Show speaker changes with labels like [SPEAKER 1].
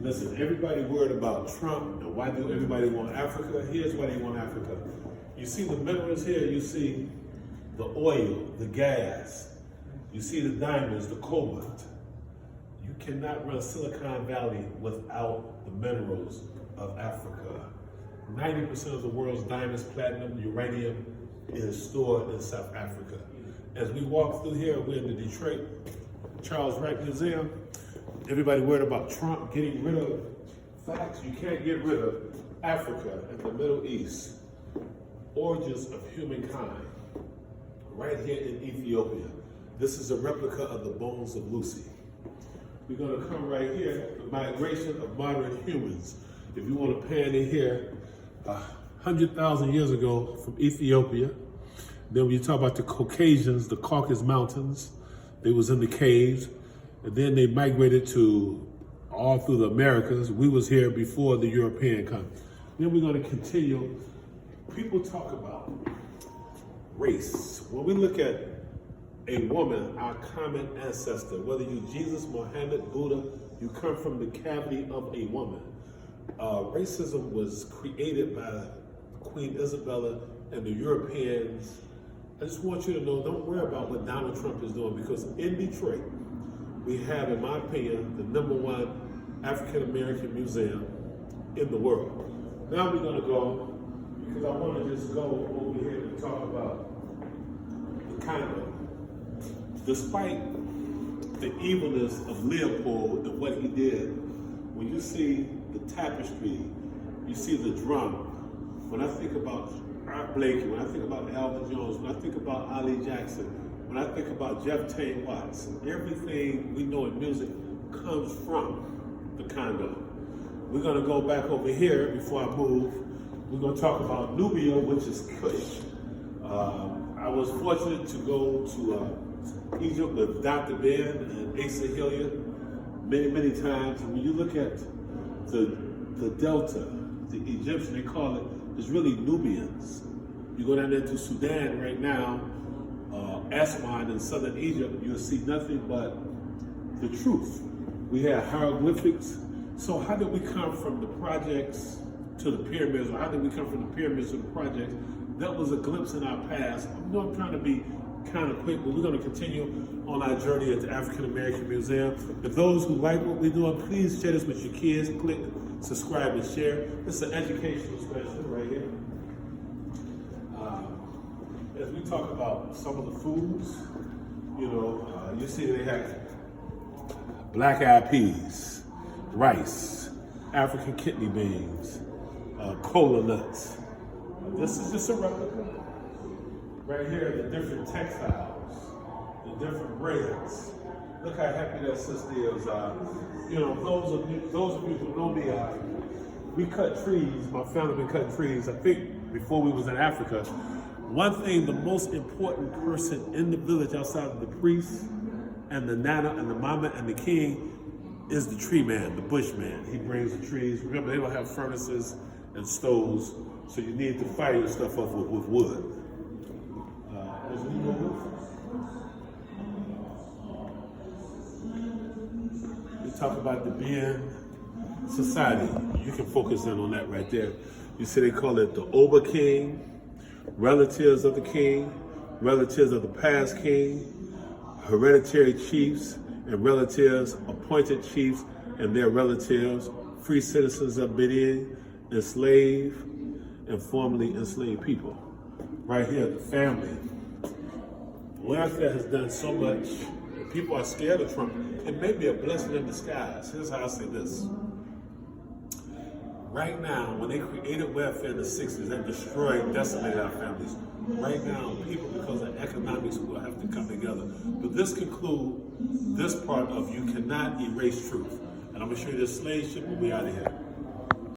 [SPEAKER 1] Listen, everybody worried about Trump and why do everybody want Africa? Here's why they want Africa. You see the minerals here, you see the oil, the gas, you see the diamonds, the cobalt. You cannot run Silicon Valley without the minerals of Africa. 90% of the world's diamonds, platinum, uranium is stored in South Africa. As we walk through here, we're in the Detroit Charles Wright Museum. Everybody worried about Trump getting rid of facts. You can't get rid of Africa and the Middle East. Origins of humankind, right here in Ethiopia. This is a replica of the bones of Lucy. We're going to come right here, the migration of modern humans. If you want to pan in here, 100,000 years ago from Ethiopia. Then when you talk about the Caucasians, the Caucasus Mountains, they was in the caves. And then they migrated to all through the Americas. We was here before the European come. Then we're going to continue. People talk about race. When we look at a woman, our common ancestor, whether you Jesus, Muhammad, Buddha, you come from the cavity of a woman. Racism was created by Queen Isabella and the Europeans. I just want you to know, don't worry about what Donald Trump is doing, because in Detroit, we have, in my opinion, the #1 African-American museum in the world. Now we're gonna go, because I wanna just go over here and talk about the Congo. Despite the evilness of Leopold and what he did, when you see the tapestry, you see the drum. When I think about Art Blakey, when I think about Alvin Jones, when I think about Ali Jackson, when I think about Jeff Tate Watts, everything we know in music comes from the Congo. We're gonna go back over here before I move. We're gonna talk about Nubia, which is Kush. I was fortunate to go to Egypt with Dr. Ben and Asa Hilliard many times. And when you look at the Delta, the Egyptian, they call it, it's really Nubians. You go down there to Sudan right now, Aswan in southern Egypt, you'll see nothing but the truth. We have hieroglyphics. So how did we come from the projects to the pyramids, or how did we come from the pyramids to the projects? That was a glimpse in our past. I know I'm trying to be kind of quick, but we're going to continue on our journey at the African American Museum. And those who like what we're doing, please share this with your kids. Click subscribe and share. This is an educational special right here. As we talk about some of the foods, you see they have black eyed peas, rice, African kidney beans, cola nuts. This is just a replica. Right here, the different textiles, the different breads. Look how happy that sister is. Those of you who know me, we cut trees. My family been cutting trees. I think before we was in Africa. One thing, the most important person in the village outside of the priest and the nana and the mama and the king is the tree man, the bush man. He brings the trees. Remember, they don't have furnaces and stoves, so you need to fire your stuff off with wood. As we talk about the Bien society, you can focus in on that right there. You see they call it the Oba King, relatives of the king, relatives of the past king, hereditary chiefs and relatives, appointed chiefs and their relatives, free citizens of Benin, enslaved and formerly enslaved people. Right here, the family. Welfare has done so much. People are scared of Trump. It may be a blessing in disguise. Here's how I say this. Right now, when they created welfare in the 60s, they destroyed, decimated our families. Right now, people, because of economics, will have to come together. But this concludes this part of you cannot erase truth. And I'm going to show you this slave ship when we're out of here.